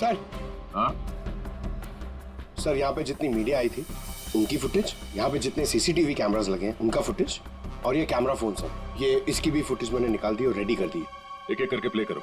Sir. हाँ sir, यहाँ पे जितनी मीडिया आई थी उनकी फुटेज, यहाँ पे जितने सीसीटीवी कैमरास लगे हैं उनका फुटेज, और ये कैमरा फोन सर, ये इसकी भी फुटेज मैंने निकाल दी और रेडी कर दी। एक एक करके प्ले करो।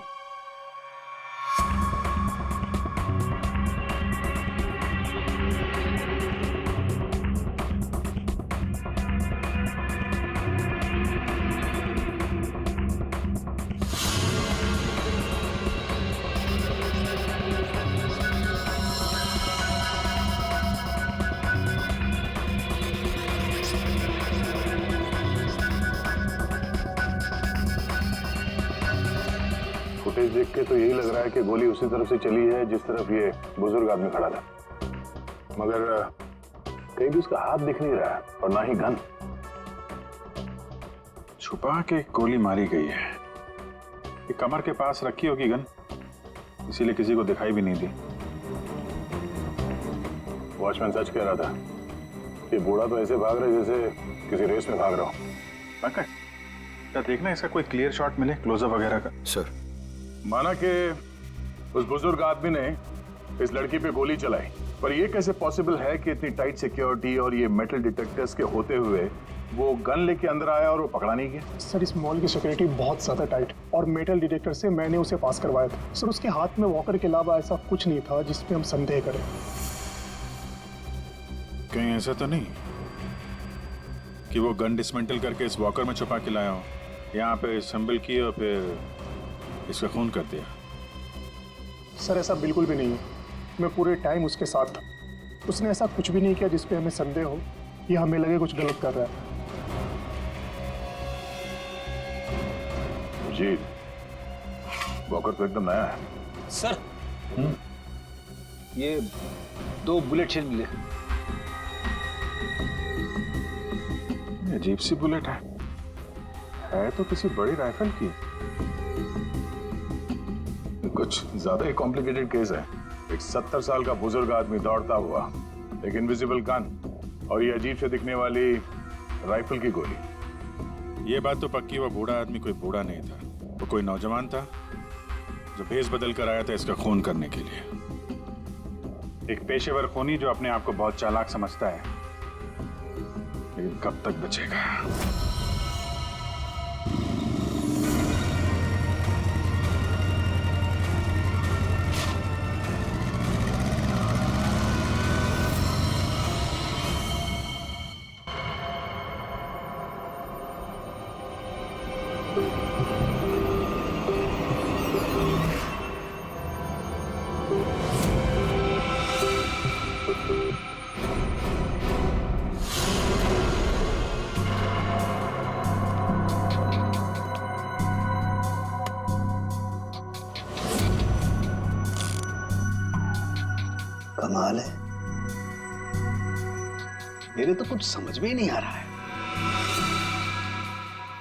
फुटेज देख के तो यही लग रहा है कि गोली उसी तरफ से चली है जिस तरफ ये बुजुर्ग आदमी खड़ा था, मगर कहीं भी उसका हाथ दिख नहीं रहा है और ना ही गन। छुपा के गोली मारी गई है। ये कमर के पास रखी होगी गन, इसीलिए किसी को दिखाई भी नहीं दी। वॉचमैन सच कह रहा था कि बूढ़ा तो ऐसे भाग रहा है जैसे किसी रेस में भाग रहा हो। पंकज, क्या देखना इसका कोई क्लियर शॉट मिले, क्लोजअप वगैरह का? सर, माना कि उस बुजुर्ग आदमी ने इस लड़की पे गोली चलाई, पर यह कैसे पॉसिबल है कि इतनी टाइट सिक्योरिटी और ये मेटल डिटेक्टर्स के होते हुए वो गन लेके अंदर आया और वो पकड़ा नहीं गया? सर, इस मॉल की सिक्योरिटी बहुत ज़्यादा टाइट और मेटल डिटेक्टर से मैंने उसे पास करवाया था। सर, उसके हाथ में वॉकर के अलावा ऐसा कुछ नहीं था जिसपे हम संदेह करें। कहीं ऐसा तो नहीं कि वो गन डिसमेंटल करके इस वॉकर में छुपा के लाया हो, यहाँ पे असेंबल की और फिर इसका खून कर दिया? सर, ऐसा बिल्कुल भी नहीं है। मैं पूरे टाइम उसके साथ था। उसने ऐसा कुछ भी नहीं किया जिसपे हमें संदेह हो या हमें लगे कुछ गलत कर रहा है। जी, वॉकर तो एकदम नया है। सर, ये 2 बुलेट शेल मिले। अजीब सी बुलेट है तो किसी बड़ी राइफल की। कुछ ज्यादा ही कॉम्प्लिकेटेड केस है। एक 70 साल का बुजुर्ग आदमी दौड़ता हुआ, एक इनविजिबल गन और ये अजीब से दिखने वाली राइफल की गोली। ये बात तो पक्की, वो बूढ़ा आदमी कोई बूढ़ा नहीं था, वो कोई नौजवान था जो भेस बदल कर आया था इसका खून करने के लिए। एक पेशेवर खूनी जो अपने आप को बहुत चालाक समझता है, लेकिन कब तक बचेगा? कमाल है, मेरे तो कुछ समझ में ही नहीं आ रहा है।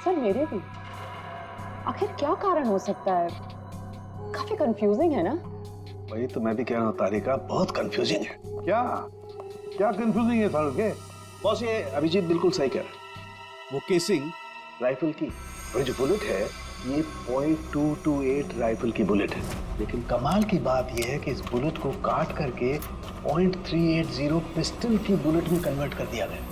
सर, मेरे भी। आखिर क्या कारण हो सकता है? काफी कंफ्यूजिंग है ना? वही तो मैं भी कह रहा हूँ तारिका, बहुत कंफ्यूजिंग है। क्या क्या कंफ्यूजिंग है साल के? बॉस, ये अभिजीत बिल्कुल सही कह रहा है। वो केसिंग राइफल की और जो बुलेट है ये .228 राइफल की बुलेट है, लेकिन कमाल की बात यह है कि इस बुलेट को काट करके .380 पिस्टल की बुलेट में कन्वर्ट कर दिया गया।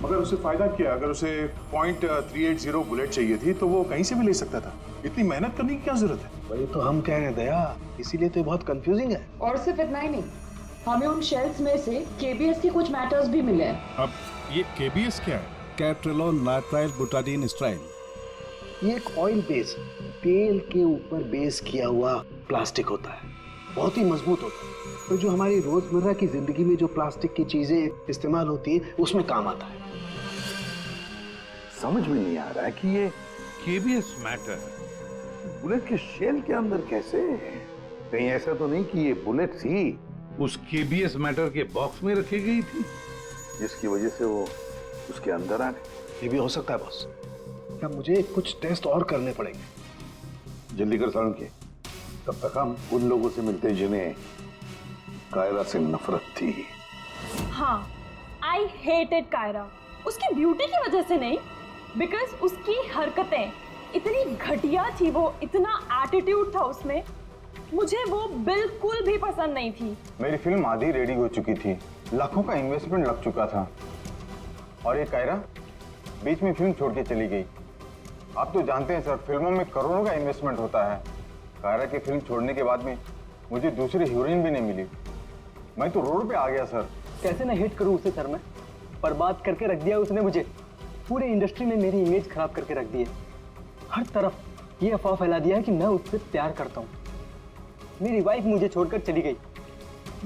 मगर उसे फायदा क्या? अगर उसे .380 बुलेट चाहिए थी तो वो कहीं से भी ले सकता था। इतनी मेहनत करने की क्या जरूरत है? वही तो हम कह रहे हैं दया, इसीलिए तो बहुत कंफ्यूजिंग है। और सिर्फ इतना ही नहीं, हमें उन शेल्स में से केबीएस के कुछ मैटर्स भी मिले हैं। अब ये केबीएस क्या है? कैट्रेलोन नाइट्राइल बुटाडीन स्ट्राइन। ये एक ऑयल बेस, तेल के ऊपर बेस किया हुआ प्लास्टिक होता है, बहुत ही मजबूत होता है, तो जो हमारी रोजमर्रा की जिंदगी में जो प्लास्टिक की चीजें इस्तेमाल होती है उसमें काम आता है। समझ में नहीं आ रहा है कि ये केबीएस मैटर बुलेट के शेल के अंदर कैसे? कहीं ऐसा तो नहीं कि ये बुलेट थी उस केबीएस मैटर के बॉक्स में रखी गई थी जिसकी वजह से वो उसके अंदर आ गए? ये भी हो सकता है बॉस। क्या मुझे कुछ टेस्ट और करने पड़ेंगे? जल्दी कर सारण के, तब तक हम उन लोगों से मिलते जिन्हें कायरा से नफरत थी। हाँ, आई हेटेड कायरा। उसकी ब्यूटी की वजह से नहीं, बिकॉज उसकी हरकतें, इतनी घटिया थी वो, इतना एटीट्यूड था उसमें, मुझे वो बिल्कुल भी पसंद नहीं थी। मेरी फिल्म आधी रेडी हो चुकी थी, लाखों का इन्वेस्टमेंट लग चुका था, और ये कायरा बीच में फिल्म छोड़ के चली गई। आप तो जानते हैं सर, फिल्मों में करोड़ों का इन्वेस्टमेंट होता है। कायरा की फिल्म छोड़ने के बाद में मुझे दूसरी हीरोइन भी नहीं मिली। मैं तो रोड पे आ गया सर। कैसे ना हिट करूं उसे सर मैं, बर्बाद करके रख दिया उसने मुझे। पूरे इंडस्ट्री में मेरी इमेज खराब करके रख दी है। हर तरफ ये अफवाह फैला दिया है कि मैं उससे प्यार करता हूँ। मेरी वाइफ मुझे छोड़कर चली गई।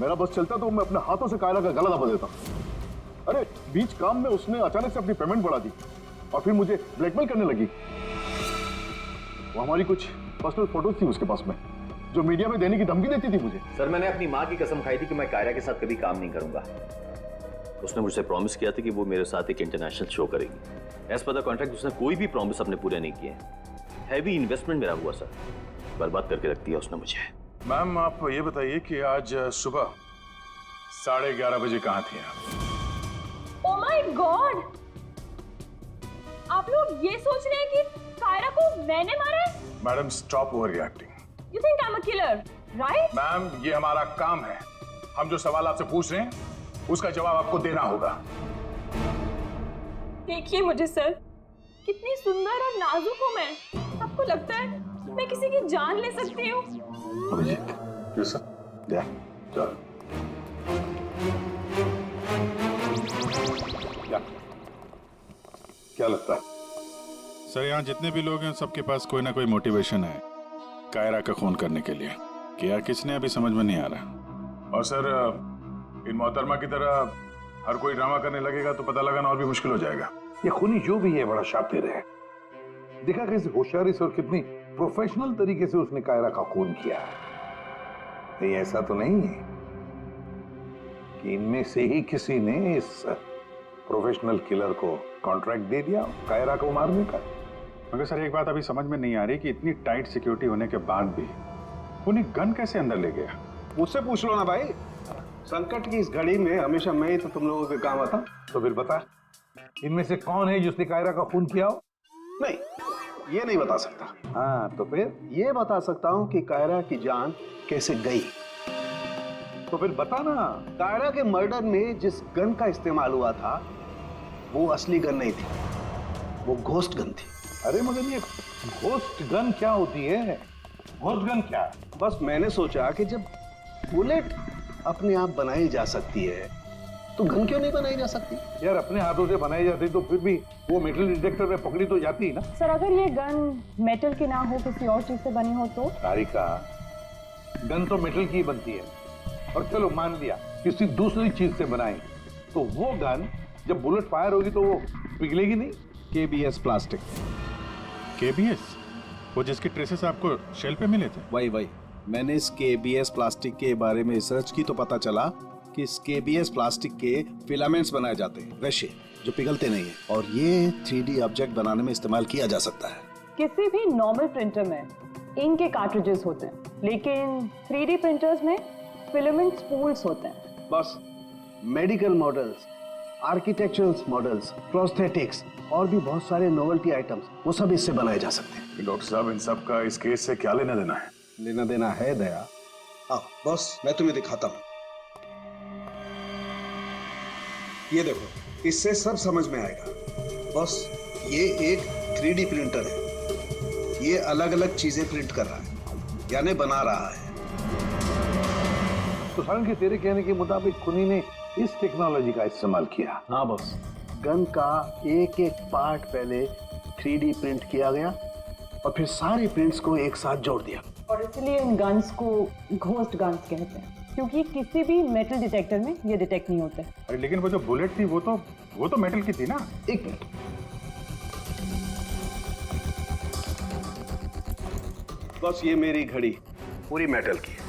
मेरा बस चलता तो मैं अपने हाथों से कायरा का गला दबा देता। अरे बीच काम में उसने अचानक से अपनी पेमेंट बढ़ा दी और फिर मुझे ब्लैकमेल करने लगी। वो हमारी कुछ पर्सनल फोटोज थी उसके पास में, जो मीडिया में देने की धमकी देती थी मुझे। सर मैंने अपनी माँ की कसम खाई थी कि मैं कायरा के साथ कभी काम नहीं करूंगा। उसने मुझसे प्रॉमिस किया था कि वो मेरे साथ एक इंटरनेशनल शो करेगी। एज पर द कॉन्ट्रैक्ट उसने कोई भी प्रॉमिस अपने पूरे नहीं किए। हैवी इन्वेस्टमेंट मेरा हुआ सर, बर्बाद करके रख दिया उसने मुझे। मैम आप ये बताइए कि आज सुबह 11:30 बजे कहाँ थे आप? ओह माय गॉड, आप लोग ये सोच रहे हैं कि कायरा को मैंने मारा है? Madam stop over reacting. You think I'm a killer, right? Ma'am ये हमारा काम है, हम जो सवाल आपसे पूछ रहे हैं उसका जवाब आपको देना होगा। देखिए मुझे सर, कितनी सुंदर और नाजुक हूँ मैं। आपको लगता है मैं किसी की जान ले सकती हूँ? क्या लगता है सर, यहाँ जितने भी लोग हैं सबके पास कोई ना कोई मोटिवेशन है कायरा का खून करने के लिए। क्या किसने अभी समझ में नहीं आ रहा। और सर इन मोहतरमा की तरह हर कोई ड्रामा करने लगेगा तो पता लगाना और भी मुश्किल हो जाएगा। ये खूनी जो भी है बड़ा शातिर है। देखा कैसे होशियारी से और कितनी प्रोफेशनल तरीके से उसने कायरा का खून किया है। कहीं ऐसा तो नहीं है कि इनमें से ही किसी ने इस प्रोफेशनल किलर को कॉन्ट्रैक्ट दे दिया कायरा को मारने का। मगर सर एक बात अभी समझ में नहीं आ रही कि इतनी टाइट सिक्योरिटी होने के बाद भी उन्हें गन कैसे अंदर ले गया। मुझसे पूछ लो ना भाई, संकट की इस घड़ी में हमेशा मैं ही तो तुम लोगों के काम आता। तो फिर बता, इनमें से कौन है जिसने कायरा का खून किया हो? नहीं, ये नहीं बता सकता। हाँ तो फिर ये बता सकता हूँ कि कायरा की जान कैसे गई। तो फिर बता ना। कायरा के मर्डर में जिस गन का इस्तेमाल हुआ था वो असली गन नहीं थी, वो घोस्ट गन थी। अरे मगर ये घोस्ट गन क्या होती है? घोस्ट गन क्या? बस मैंने सोचा कि जब बुलेट अपने आप बनाई जा सकती है तो गन क्यों नहीं बनाई जा सकती? यार अपने हाथों से बनाई जाती तो फिर भी वो मेटल डिटेक्टर में पकड़ी तो जाती ना। सर अगर ये गन मेटल की ना हो, किसी और चीज से बनी हो तो? तारिका, गन तो मेटल की बनती है, और चलो मान लिया किसी दूसरी चीज से बनाई, तो वो गन जब बुलेट फायर होगी तो वो पिघलेगी नहीं। KBS plastic. KBS? वो जिसके ट्रेसेस आपको शेल पे मिले थे? वही मैंने इस KBS प्लास्टिक के बारे में रिसर्च की तो पता चला कि इस KBS प्लास्टिक के फिलामेंट्स बनाए जाते हैं, वैसे जो पिघलते नहीं है, और ये 3D ऑब्जेक्ट बनाने में इस्तेमाल किया जा सकता है। किसी भी नॉर्मल प्रिंटर में इंक के कार्ट्रिजेस होते हैं, लेकिन 3D प्रिंटर्स में फिलामेंट स्पूल्स होते हैं। बस medical models, architectural models, prosthetics और भी बहुत सारे नोवेल्टी आइटम्स, वो सब इससे बनाए जा सकते हैं। डॉक्टर साहब इन सब का इस केस से क्या लेना देना है? लेना देना है दया। आओ बॉस, मैं तुम्हें दिखाता हूँ। ये देखो, इससे सब समझ में आएगा। बॉस ये एक 3D प्रिंटर है, ये अलग अलग चीजें प्रिंट कर रहा है, यानी बना रहा है। तो सारंग के तेरे कहने के मुताबिक खुनी ने इस टेक्नोलॉजी का इस्तेमाल किया। हाँ बॉस, गन का एक एक पार्ट पहले 3D प्रिंट किया गया और फिर सारे प्रिंट्स को एक साथ जोड़ दिया। और इसलिए इन गन्स को घोस्ट गन्स कहते हैं, क्योंकि किसी भी मेटल डिटेक्टर में ये डिटेक्ट नहीं होते। अरे लेकिन वो जो बुलेट थी वो तो मेटल की थी ना। एक मिनट, बस ये मेरी घड़ी पूरी मेटल की है।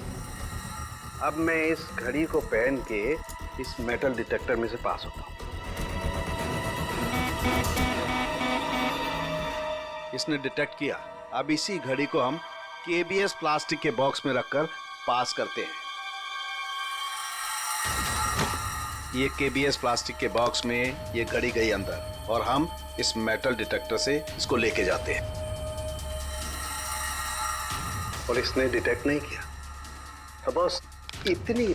अब मैं इस घड़ी को पहन के इस मेटल डिटेक्टर में से पास होता हूं। इसने डिटेक्ट किया। अब इसी घड़ी को हम KBS प्लास्टिक के बॉक्स में रखकर पास करते हैं। ये KBS प्लास्टिक के बॉक्स में ये घड़ी गई अंदर और हम इस मेटल डिटेक्टर से इसको लेके जाते हैं। और इसने डिटेक्ट नहीं किया। तो बॉस, इतनी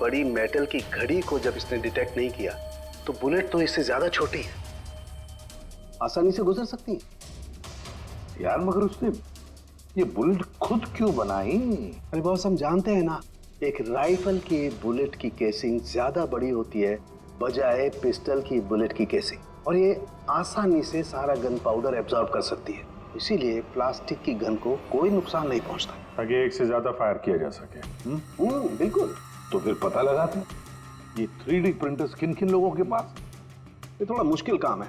बड़ी मेटल की घड़ी को जब इसने डिटेक्ट नहीं किया तो बुलेट तो इससे ज्यादा छोटी है, आसानी से गुजर सकती है। यार मगर उसने ये बुलेट खुद क्यों बनाई? अरे बॉस, हम जानते हैं ना, एक राइफल की बुलेट की केसिंग ज्यादा बड़ी होती है बजाय पिस्टल की बुलेट की केसिंग, और ये आसानी से सारा गन पाउडर एब्जॉर्ब कर सकती है। इसीलिए प्लास्टिक की गन को कोई नुकसान नहीं पहुंचता, ताकि एक से ज्यादा फायर किया जा सके। बिल्कुल। तो फिर पता लगाते हैं ये 3D प्रिंटर्स किन किन लोगों के पास। ये थोड़ा मुश्किल काम है।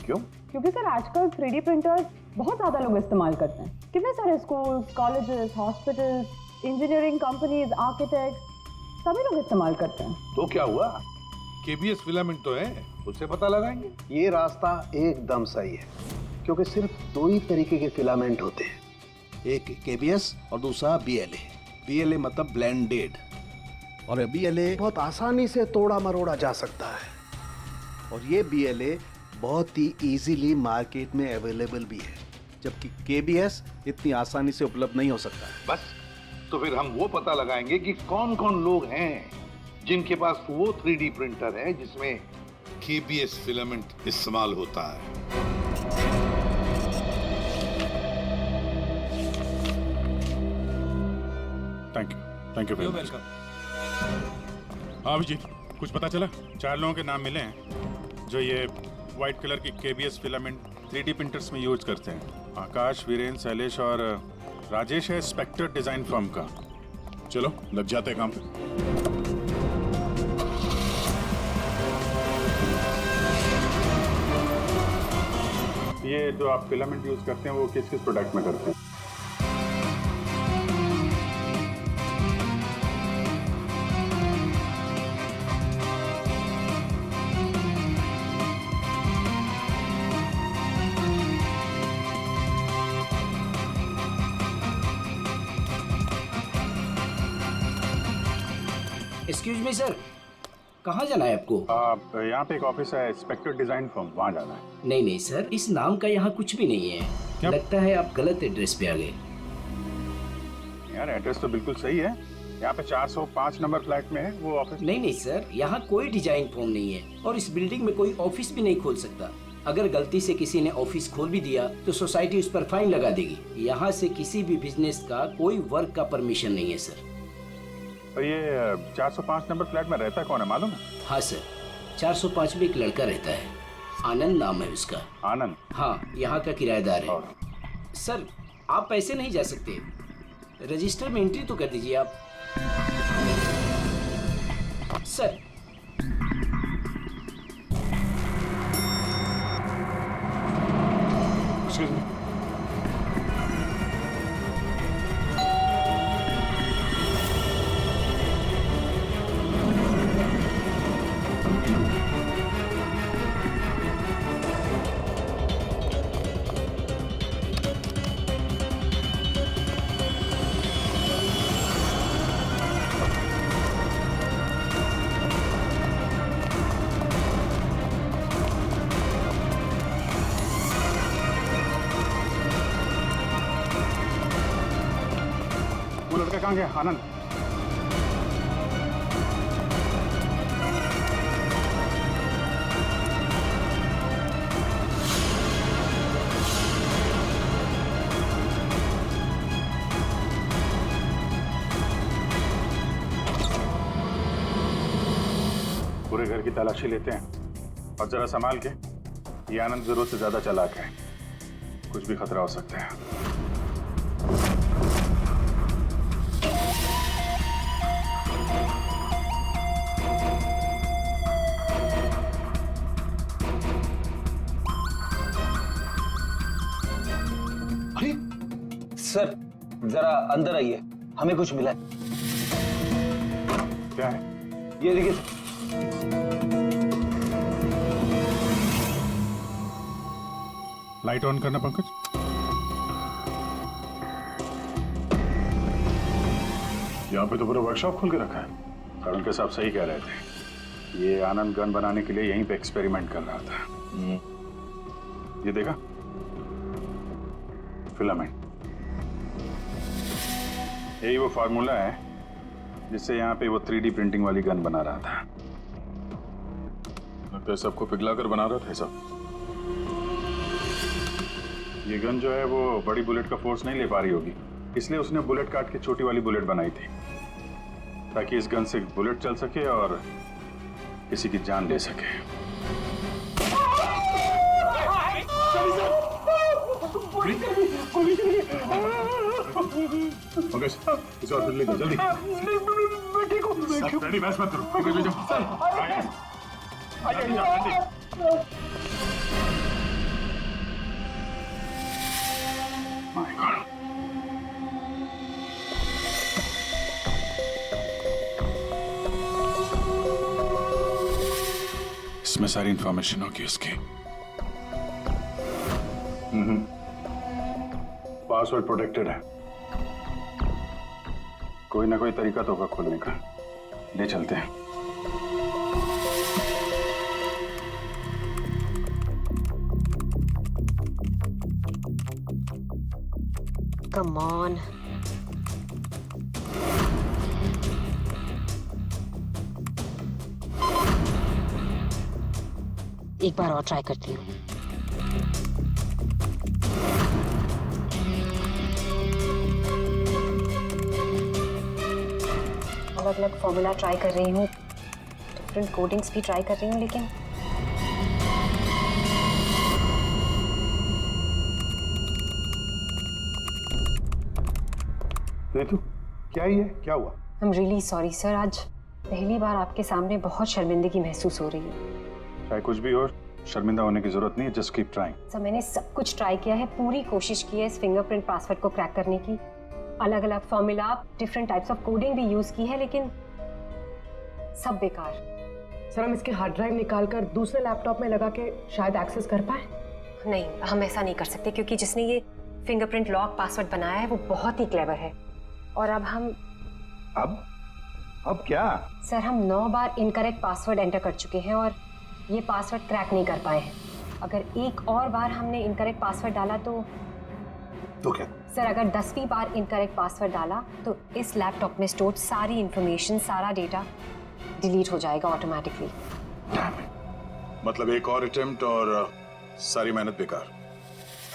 क्यों? क्योंकि सर आजकल 3D प्रिंटर्स बहुत ज़्यादा लोग इस्तेमाल करते हैं। कितने सारे schools, colleges, hospitals, engineering companies, architects सभी लोग इस्तेमाल करते हैं। तो क्या हुआ? केबीएस फिलामेंट तो है, उससे पता लगाएंगे। ये रास्ता एकदम सही है, क्योंकि सिर्फ दो ही तरीके के फिलामेंट होते हैं, एक केबीएस और दूसरा बीएलए। बीएलए मतलब ब्लेंडेड, और बीएलए बहुत आसानी से तोड़ा मरोड़ा जा सकता है, और ये बीएलए बहुत ही इजीली मार्केट में अवेलेबल भी है, जबकि केबीएस इतनी आसानी से उपलब्ध नहीं हो सकता है। बस, तो फिर हम वो पता लगाएंगे कि कौन कौन लोग हैं जिनके पास वो 3D प्रिंटर है जिसमें केबीएस फिलामेंट इस्तेमाल होता है। Thank you welcome. हाँ अभिजीत, कुछ पता चला? 4 लोगों के नाम मिले हैं जो ये व्हाइट कलर की केबीएस फिलामेंट 3D प्रिंटर्स में यूज करते हैं। आकाश, वीरेंद्र, शैलेश और राजेश है स्पेक्टर डिजाइन फर्म का। चलो लग जाते हैं काम पे। ये जो आप फिलामेंट यूज करते हैं वो किस किस प्रोडक्ट में करते हैं? एक्सक्यूज मी सर, कहाँ जाना है आपको? यहाँ पे एक ऑफिस है स्पेक्टर डिजाइन फर्म, वहाँ जाना है। नहीं सर, इस नाम का यहाँ कुछ भी नहीं है। क्या? लगता है आप गलत एड्रेस पे आ गए। यार एड्रेस तो बिल्कुल सही है, यहाँ पे 405 नंबर फ्लैट में है वो ऑफिस। नहीं सर, यहाँ कोई डिजाइन फर्म नहीं है और इस बिल्डिंग में कोई ऑफिस भी नहीं खोल सकता। अगर गलती से किसी ने ऑफिस खोल भी दिया तो सोसाइटी उस पर फाइन लगा देगी। यहाँ से किसी भी बिजनेस का कोई वर्क का परमिशन नहीं है सर। तो ये 405 नंबर फ्लैट में रहता कौन है मालूम है? हाँ सर, 405 में एक लड़का रहता है, आनंद नाम है उसका। आनंद? हाँ, यहाँ का किराएदार है। सर आप ऐसे नहीं जा सकते, रजिस्टर में एंट्री तो कर दीजिए आप। सर एक्सक्यूज मी, वो लड़का कहाँ गया? आनंद? पूरे घर की तलाशी लेते हैं और जरा संभाल के। ये आनंद जरूरत से ज्यादा चालाक है, कुछ भी खतरा हो सकता है। सर जरा अंदर आइए, हमें कुछ मिला है। क्या है? ये देखिए। लाइट ऑन करना पंकज। यहाँ पे तो पूरा वर्कशॉप खोल के रखा है। करुण के साहब सही कह रहे थे, ये आनंद गन बनाने के लिए यहीं पे एक्सपेरिमेंट कर रहा था। ये देखा? फिलामेंट यही वो फार्मूला है जिससे यहाँ पे वो 3D प्रिंटिंग वाली गन बना रहा था। लगता है सबको पिघला कर बना रहा था सब। ये गन जो है वो बड़ी बुलेट का फोर्स नहीं ले पा रही होगी, इसलिए उसने बुलेट काट के छोटी वाली बुलेट बनाई थी, ताकि इस गन से बुलेट चल सके और किसी की जान ले सके। ओके सर, इसे हॉस्पिटल ले जाओ जल्दी। रेडी, बस मत करो। ओके ले जाओ। My God. इसमें सारी इंफॉर्मेशन होगी उसकी। पासवर्ड प्रोटेक्टेड है। कोई ना कोई तरीका तो होगा खोलने का। ले चलते हैं। Come on. एक बार और ट्राई करती हूँ। अलग अलग फॉर्मूला ट्राई कर रही हूँ, डिफरेंट कोडिंग्स भी ट्राई कर रही हूँ, लेकिन रितु, क्या ही है? क्या हुआ? I'm really sorry सर, आज पहली बार आपके सामने बहुत शर्मिंदगी महसूस हो रही है। चाहे कुछ भी हो, शर्मिंदा होने की जरूरत नहीं है। Just keep trying. सर मैंने सब कुछ ट्राई किया है, पूरी कोशिश की है इस फिंगरप्रिंट पासवर्ड को क्रैक करने की, अलग अलग formula, different types of coding भी यूज की है, लेकिन सब बेकार। सर हम इसके हार्ड ड्राइव निकाल कर दूसरे लैपटॉप में लगा के शायद एक्सेस कर पाए। नहीं, हम ऐसा नहीं कर सकते, क्योंकि जिसने ये फिंगरप्रिंट लॉक पासवर्ड बनाया है वो बहुत ही क्लेवर है। और अब हम अब क्या? सर हम 9 बार इनकरेक्ट पासवर्ड एंटर कर चुके हैं और ये पासवर्ड क्रैक नहीं कर पाए हैं। अगर एक और बार हमने इनकरेक्ट पासवर्ड डाला तो क्या? सर अगर 10वीं बार इनकरेक्ट पासवर्ड डाला तो इस लैपटॉप में स्टोर्ड सारी इंफॉर्मेशन, सारा डेटा डिलीट हो जाएगा ऑटोमेटिकली। मतलब एक और अटेम्प्ट और सारी मेहनत बेकार।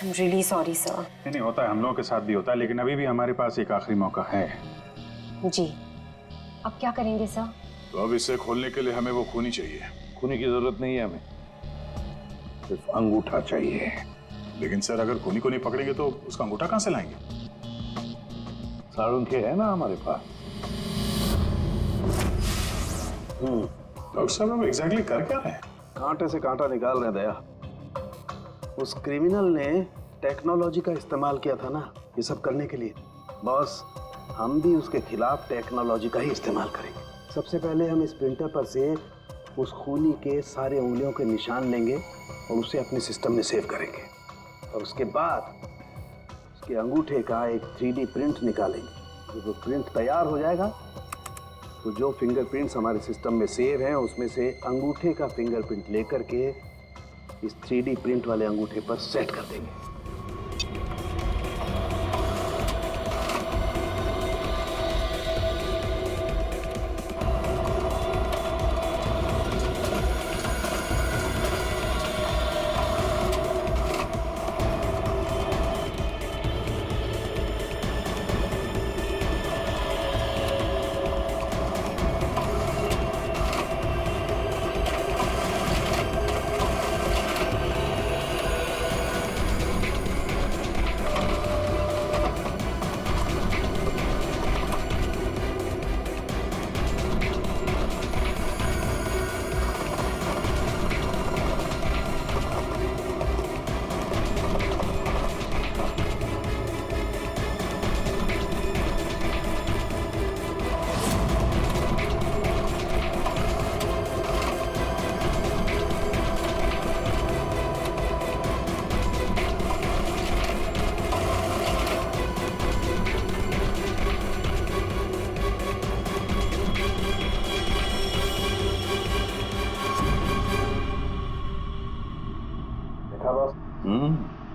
I'm really sorry sir. नहीं होता है, हम लोगों के साथ भी होता है, लेकिन अभी भी हमारे पास एक आखिरी मौका है। जी, अब क्या करेंगे सर? तो अब इसे खोलने के लिए हमें वो खूनी चाहिए। खूनी की जरूरत नहीं है हमें, सिर्फ अंगूठा चाहिए। लेकिन सर अगर खूनी को नहीं पकड़ेंगे तो उसका अंगूठा कहां से लाएंगे? साड़ुंखे है ना हमारे पास। डॉक्टर साहब हम एग्जैक्टली कर क्या रहे हैं? कांटे से कांटा निकाल रहे दया। उस क्रिमिनल ने टेक्नोलॉजी का इस्तेमाल किया था ना ये सब करने के लिए। बॉस, हम भी उसके खिलाफ टेक्नोलॉजी का ही इस्तेमाल करेंगे। सबसे पहले हम इस प्रिंटर पर से उस खूनी के सारे उंगलियों के निशान लेंगे और उसे अपने सिस्टम में सेव करेंगे, और उसके बाद उसके अंगूठे का एक 3D प्रिंट निकालेंगे। जब वो प्रिंट तैयार हो जाएगा तो जो फिंगरप्रिंट्स हमारे सिस्टम में सेव हैं उसमें से अंगूठे का फिंगरप्रिंट लेकर के इस 3D प्रिंट वाले अंगूठे पर सेट कर देंगे।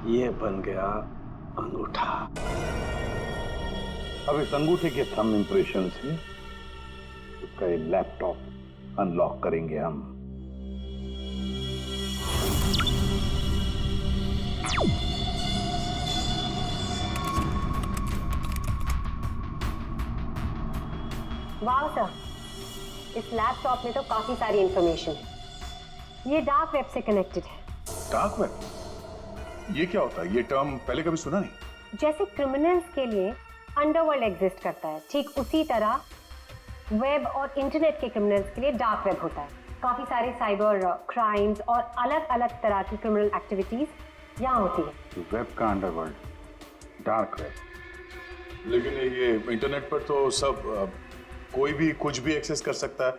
ये बन गया अंगूठा। अब इस अंगूठे के थंब इंप्रेशन से उसका ये लैपटॉप अनलॉक करेंगे हम। वाह सर, इस लैपटॉप में तो काफी सारी इंफॉर्मेशन है। ये डार्क वेब से कनेक्टेड है। डार्क वेब, ये क्या होता है? ये टर्म पहले कभी सुना नहीं। जैसे क्रिमिनल्स के लिए अंडरवर्ल्ड एग्जिस्ट करता है, ठीक उसी तरह वेब और इंटरनेट के क्रिमिनल्स के लिए डार्क वेब होता है। काफी सारे साइबर क्राइम्स और अलग अलग तरह की क्रिमिनल एक्टिविटीज यहाँ होती है। वेब का अंडरवर्ल्ड, डार्क वेब। लेकिन ये इंटरनेट पर तो सब कोई भी कुछ भी एक्सेस कर सकता है।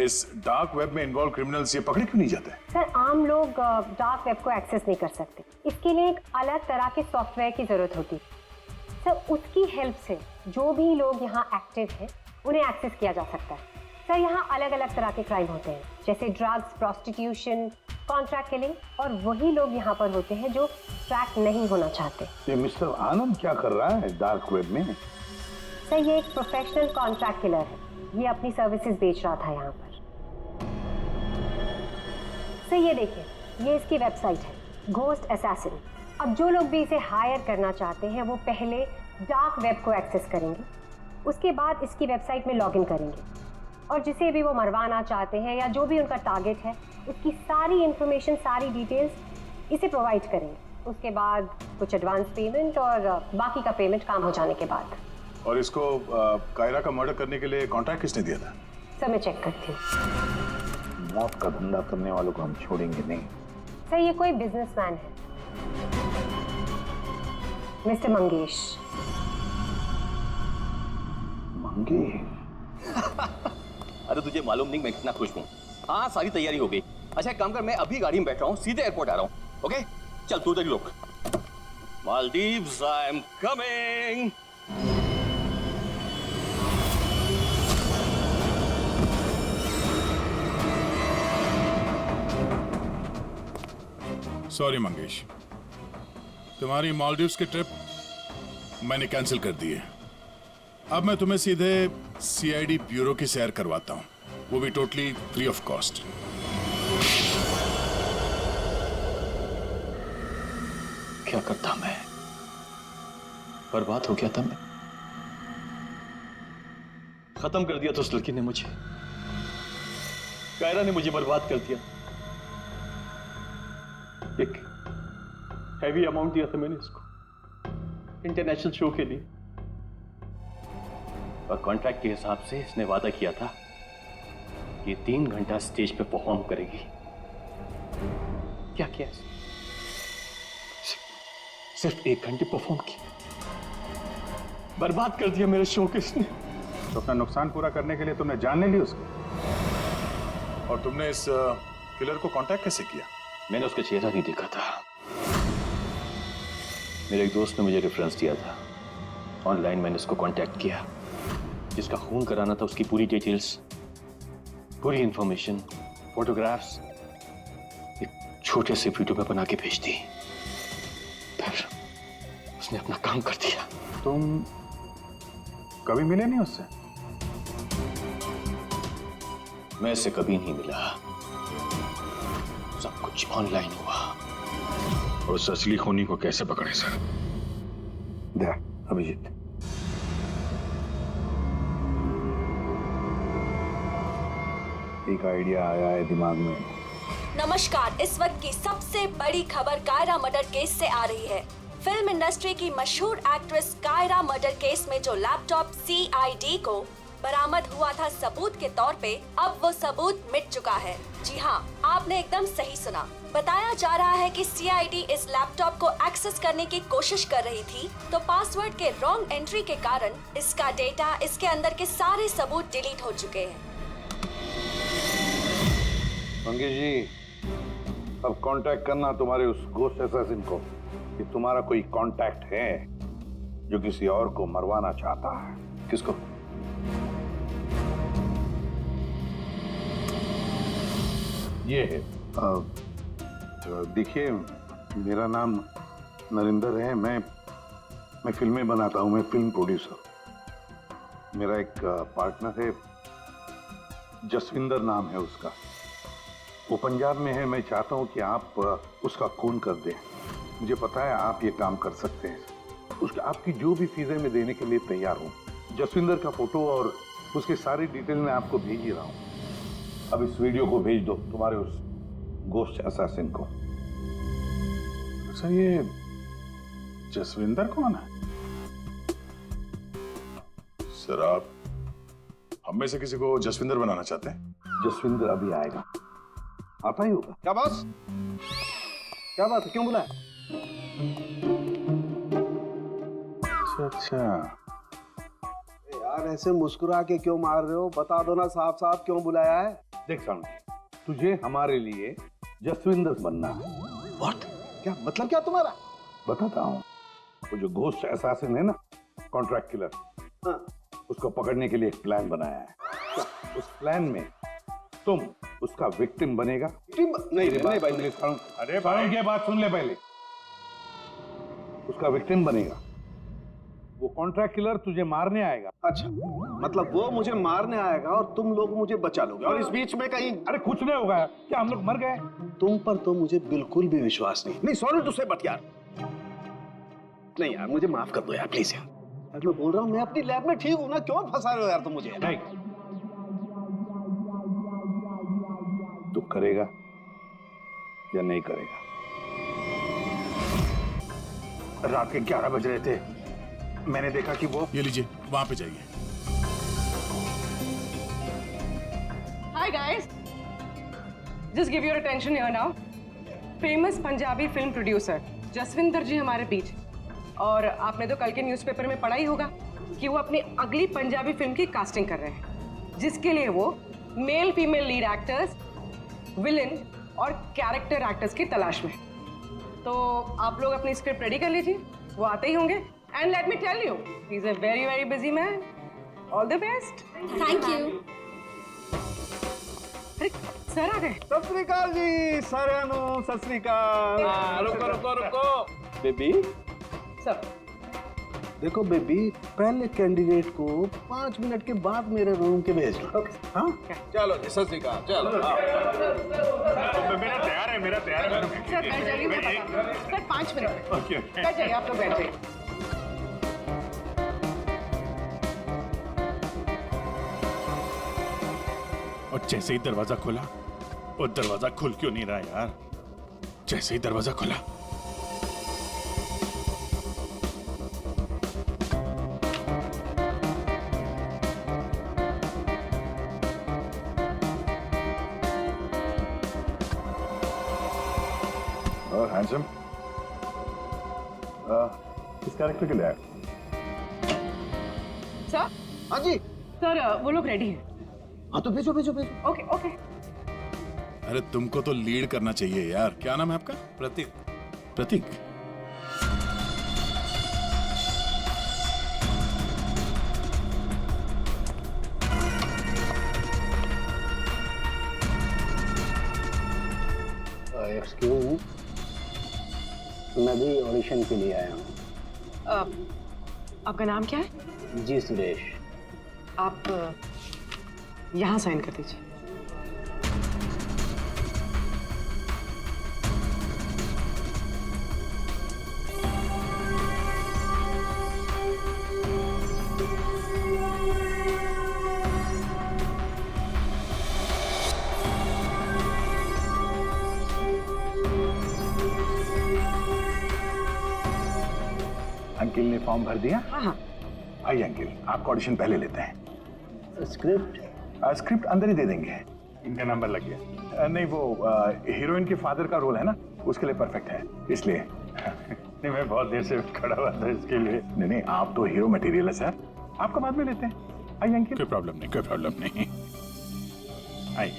इस डार्क वेब में इन्वॉल्व क्रिमिनल्स ये पकड़े क्यों नहीं जाते? सर, आम लोग डार्क वेब को एक्सेस नहीं कर सकते। इसके लिए एक अलग तरह के सॉफ्टवेयर की जरूरत होती है। सर, उसकी हेल्प से जो भी लोग यहाँ एक्टिव हैं उन्हें एक्सेस किया जा सकता है। सर, यहाँ अलग अलग तरह के क्राइम होते हैं, जैसे ड्रग्स, प्रोस्टिट्यूशन, कॉन्ट्रैक्ट किलिंग, और वही लोग यहाँ पर होते हैं जो ट्रैक नहीं होना चाहते। ये मिस्टर आनंद क्या कर रहा है डार्क वेब में? सर, ये एक प्रोफेशनल कॉन्ट्रैक्ट किलर है। ये अपनी सर्विसेज बेच रहा था यहाँ पर। सर, ये देखिए, ये इसकी वेबसाइट है, घोस्ट असैसिन। अब जो लोग भी इसे हायर करना चाहते हैं वो पहले डार्क वेब को एक्सेस करेंगे, उसके बाद इसकी वेबसाइट में लॉगिन करेंगे, और जिसे भी वो मरवाना चाहते हैं या जो भी उनका टारगेट है उसकी सारी इंफॉर्मेशन, सारी डिटेल्स इसे प्रोवाइड करेंगे। उसके बाद कुछ एडवांस पेमेंट और बाकी का पेमेंट काम हो जाने के बाद। और इसको कायरा का मर्डर करने के लिए कॉन्ट्रैक्ट किसने दिया था? सर, मैं चेक करती हूँ। मौत का धंधा करने वालों को हम छोड़ेंगे नहीं। सर, ये कोई बिजनेसमैन है, मिस्टर मंगेश। अरे तुझे मालूम नहीं मैं कितना खुश हूँ। हाँ, सारी तैयारी हो गई। अच्छा, एक काम कर, मैं अभी गाड़ी में बैठ रहा हूँ, सीधे एयरपोर्ट आ रहा हूँ। ओके, चल तू उधर ही रुक। Maldives, I am coming. Sorry Mangesh, तुम्हारी मालदीव्स की ट्रिप मैंने कैंसिल कर दी है। अब मैं तुम्हें सीधे सीआईडी ब्यूरो की सैर करवाता हूँ, वो भी टोटली फ्री ऑफ कॉस्ट। क्या करता मैं? बर्बाद हो गया था मैं। खत्म कर दिया था उस लड़की ने मुझे। कायरा ने मुझे बर्बाद कर दिया। एक हैवी अमाउंट दिया था मैंने इसको इंटरनेशनल शो के लिए, और कॉन्ट्रैक्ट के हिसाब से इसने वादा किया था कि 3 घंटा स्टेज पे परफॉर्म करेगी। क्या किया? सिर्फ 1 घंटे परफॉर्म किया, बर्बाद कर दिया मेरे शो को इसने। तो अपना नुकसान पूरा करने के लिए तुमने जान नहीं ली उसको, और तुमने इस किलर को कांटेक्ट कैसे किया? मैंने उसका चेहरा नहीं देखा था। मेरे एक दोस्त ने मुझे रेफरेंस दिया था। ऑनलाइन मैंने उसको कांटेक्ट किया। जिसका खून कराना था उसकी पूरी डिटेल्स, पूरी इंफॉर्मेशन, फोटोग्राफ्स एक छोटे से वीडियो में बना के भेज दी। फिर उसने अपना काम कर दिया। तुम कभी मिले नहीं उससे? मैं इससे कभी नहीं मिला। सब कुछ ऑनलाइन हुआ। और उस असली खूनी को कैसे पकड़े सर? अभिजीत, एक आइडिया आया है दिमाग में। नमस्कार, इस वक्त की सबसे बड़ी खबर कायरा मर्डर केस से आ रही है। फिल्म इंडस्ट्री की मशहूर एक्ट्रेस कायरा मर्डर केस में जो लैपटॉप सीआईडी को बरामद हुआ था सबूत के तौर पे, अब वो सबूत मिट चुका है। जी हाँ, आपने एकदम सही सुना। बताया जा रहा है कि सीआईडी इस लैपटॉप को एक्सेस करने की कोशिश कर रही थी, तो पासवर्ड के रॉन्ग एंट्री के कारण इसका डेटा, इसके अंदर के सारे सबूत डिलीट हो चुके हैं। मंगेश जी, अब कांटेक्ट करना तुम्हारे उस घोस्ट असैसिन को कि तुम्हारा कोई कांटेक्ट है जो किसी और को मरवाना चाहता है। किसको? ये है। देखिए, मेरा नाम नरेंद्र है। मैं फिल्में बनाता हूँ। मैं फिल्म प्रोड्यूसर। मेरा एक पार्टनर है, जसविंदर नाम है उसका। वो पंजाब में है। मैं चाहता हूँ कि आप उसका खून कर दें। मुझे पता है आप ये काम कर सकते हैं। उसका आपकी जो भी फीसें मैं देने के लिए तैयार हूँ। जसविंदर का फोटो और उसके सारी डिटेल मैं आपको भेज ही रहा हूँ। अब इस वीडियो को भेज दो तुम्हारे उस गोश्त असैसिन को। सर ये जसविंदर कौन है? सर आप हम में से किसी को जसविंदर बनाना चाहते हैं? जसविंदर अभी आएगा, आता ही होगा। क्या बॉस, क्या बात है, क्यों बुलाया? अच्छा यार ऐसे मुस्कुरा के क्यों मार रहे हो? बता दो ना साफ साफ क्यों बुलाया है। देख साउंड, तुझे हमारे लिए जसविंदर बनना है। व्हाट? क्या मतलब क्या तुम्हारा? बताता हूँ। वो जो घोस्ट असैसिन है ना, कॉन्ट्रैक्ट किलर, हाँ। उसको पकड़ने के लिए एक प्लान बनाया है। उस प्लान में तुम उसका विक्टिम बनेगा। नहीं भाई, अरे भाई ये बात सुन ले पहले। उसका विक्टिम बनेगा। वो कॉन्ट्रैक्ट किलर तुझे मारने आएगा। अच्छा, मतलब वो मुझे मारने आएगा और तुम लोग मुझे बचा लोगे, और इस बीच में कहीं अरे कुछ नहीं होगा। क्या हम लोग मर गए? तुम पर तो मुझे बिल्कुल भी विश्वास नहीं। नहीं सॉरी टू से, बट यार नहीं यार, मुझे माफ कर दो यार प्लीज यार। मैं बोल रहा हूँ मैं अपनी लैब में ठीक हूँ ना, क्यों फंसा रहे हो यार तुम मुझे? नहीं, तू करेगा या नहीं करेगा? रात के 11 बज रहे थे, मैंने देखा कि वो ये लीजिए वहां पे जाइए। Hi guys, just give your attention here now. Famous Punjabi film producer Jaswinder ji हमारे बीच। और आपने तो कल के न्यूज़पेपर में पढ़ा ही होगा कि वो अपनी अगली पंजाबी फिल्म की कास्टिंग कर रहे हैं, जिसके लिए वो male female lead actors, villain और कैरेक्टर एक्टर्स की तलाश में। तो आप लोग अपनी स्क्रिप्ट रेडी कर लीजिए, वो आते ही होंगे। And let me tell you, he is a very very busy man. All the best. Thank you. अरे सर आ गए। सत श्री अकाल जी साਰਿਆਂ ਨੂੰ, सत श्री अकाल। रुको बेबी। सर देखो बेबी, पहले कैंडिडेट को 5 मिनट के बाद मेरे रूम के भेज लो। हाँ चलो जी, सत श्री अकाल। चलो मेरा तैयार है, मेरा तैयार है। सर बैठ जाइए, मैं बताता हूँ। सर 5 मिनट बैठ जाइए, आप लोग बैठ जाइए। और जैसे ही दरवाजा खुला, वो दरवाजा खुल क्यों नहीं रहा यार? जैसे ही दरवाजा खुला और हैंडसम किस कैरेक्टर के लिए आया? सर। हाँ जी सर, वो लोग रेडी हैं। हाँ तो भेजो भेजो भेजो। Okay okay. अरे तुमको तो लीड करना चाहिए यार। क्या नाम है आपका? प्रतीक। प्रतीक? एक्सक्यूज मी, मैं भी ऑडिशन के लिए आया हूँ। आपका नाम क्या है? जी सुरेश। आप यहाँ साइन कर दीजिए। अंकिल ने फॉर्म भर दिया? हाँ। आइए अंकिल, आपका ऑडिशन पहले लेते हैं। स्क्रिप्ट? स्क्रिप्ट अंदर ही दे देंगे। इनका नंबर लग गया। नहीं, वो हीरोइन के फादर का रोल है ना, उसके लिए परफेक्ट है, इसलिए। नहीं, मैं बहुत देर से खड़ा हुआ था इसके लिए। नहीं, आप तो हीरो मटेरियल है सर, आपका बाद में लेते हैं। आइए अंकिल। कोई प्रॉब्लम नहीं, कोई प्रॉब्लम नहीं। आइए,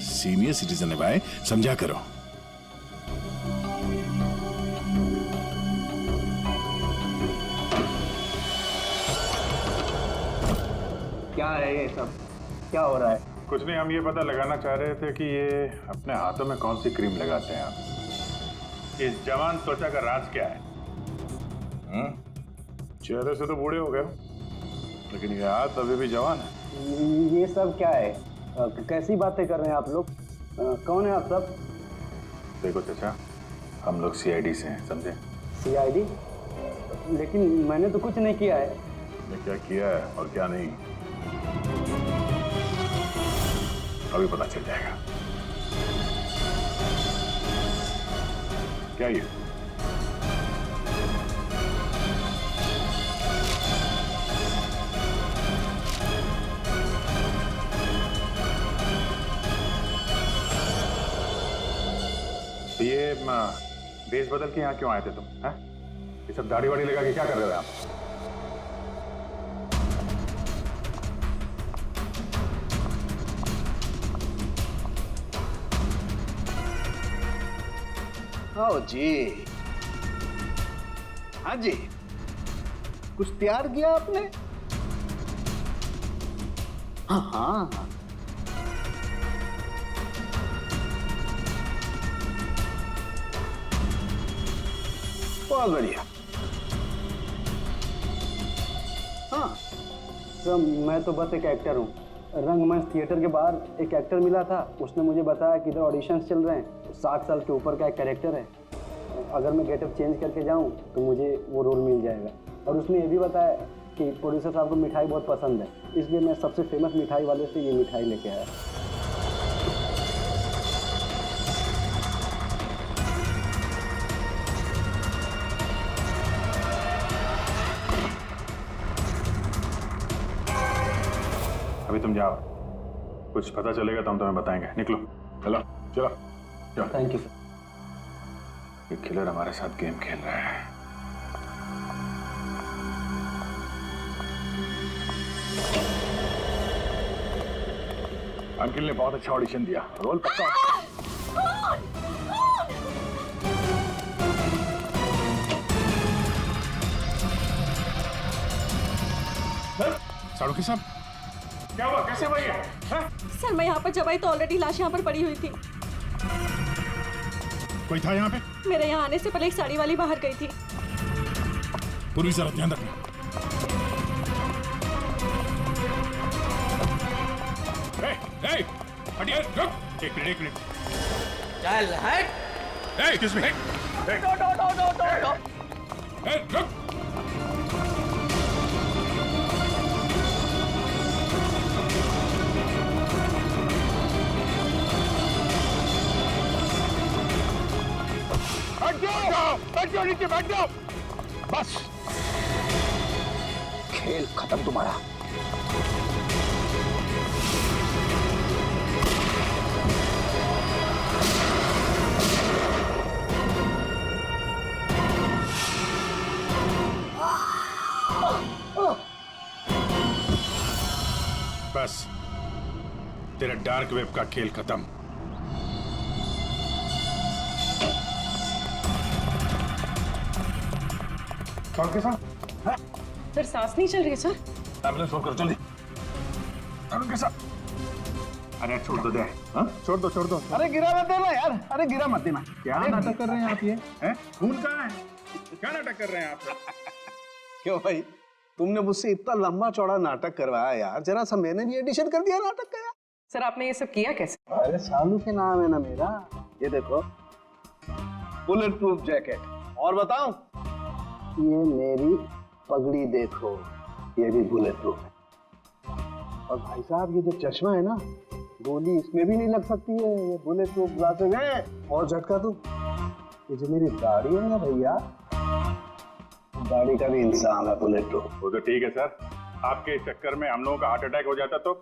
सीनियर सिटीजन है भाई, समझा करो। क्या है ये सब, क्या हो रहा है? कुछ नहीं, हम ये पता लगाना चाह रहे थे कि ये अपने हाथों में कौन सी क्रीम लगाते हैं आप। इस जवान त्वचा का राज क्या है? चेहरे से तो बूढ़े हो गए हो। लेकिन ये हाथ अभी भी जवान है। ये सब क्या है? कैसी बातें कर रहे हैं आप लोग? कौन है आप सब? देखो चाचा, हम लोग CID से हैं, समझे? CID? लेकिन मैंने तो कुछ नहीं किया है। ने क्या किया है और क्या नहीं, अभी पता चल जाएगा। क्या ये? ये देश बदल के यहाँ क्यों आए थे तुम? हैं? ये सब दाढ़ी वाड़ी लगा के क्या कर रहे थे आप? आओ जी। हाँ जी, कुछ तैयार किया आपने? हाँ हाँ, बहुत बढ़िया। हाँ सर, मैं तो बस एक एक्टर हूँ। रंगमंच थिएटर के बाहर एक एक्टर मिला था, उसने मुझे बताया कि इधर ऑडिशंस चल रहे हैं। 60 साल के ऊपर का एक कैरेक्टर है, अगर मैं गेटअप चेंज करके जाऊँ तो मुझे वो रोल मिल जाएगा। और उसने ये भी बताया कि प्रोड्यूसर साहब को मिठाई बहुत पसंद है, इसलिए मैं सबसे फेमस मिठाई वाले से ये मिठाई लेके आया। अभी तुम जाओ, कुछ पता चलेगा तो हम तुम्हें बताएंगे। निकलो, चलो चलो चलो। Thank you sir. ये किलर हमारे साथ गेम खेल रहा है। अंकिल ने बहुत अच्छा ऑडिशन दिया, रोल पक्का। साड़ू के साहब, क्या हुआ? कैसे हुआ ये? सर मैं यहाँ पर जब आई तो ऑलरेडी लाश यहाँ पर पड़ी हुई थी। कोई था यहाँ पे? मेरे यहाँ आने से पहले एक साड़ी वाली बाहर गई थी। पूरी तरह ध्यान रखना। हटिए, रुक। एक मिनट। चल हट। Excuse me. रुक। बैठ जाओ नीचे, बैठ जाओ। बस, खेल खत्म तुम्हारा। बस, तेरा डार्क वेब का खेल खत्म। सर सांस नहीं चल रही है सर। एम्बुलेंस फोन करो जल्दी। तरुण के साथ। अरे छोड़ दो दे। हाँ? छोड़ दो। अरे गिरा मत देना यार, अरे गिरा मत देना। क्या नाटक कर रहे हैं आप? ये हैं? खून कहाँ है? क्या नाटक कर रहे हैं आप? क्यों भाई, तुमने मुझसे इतना लंबा चौड़ा नाटक करवाया यार, जरा सा मैंने भी एडिशन कर दिया नाटक का यार। सर आपने ये सब किया कैसे? अरे सालू के नाम है ना मेरा। ये देखो, बुलेट प्रूफ जैकेट। और बताऊं, ये मेरी पगड़ी देखो, ये भी बुलेट प्रूफ है। और भाई साहब, ये जो चश्मा है ना, गोली इसमें भी नहीं लग सकती है, ये बुलेट प्रूफ ग्लासेस है। और झटका दूं, ये जो मेरी दाढ़ी है ना भैया, दाढ़ी का भी इंसान है बुलेट प्रूफ। वो तो ठीक है सर, आपके इस चक्कर में हम लोगों का हार्ट अटैक हो जाता तो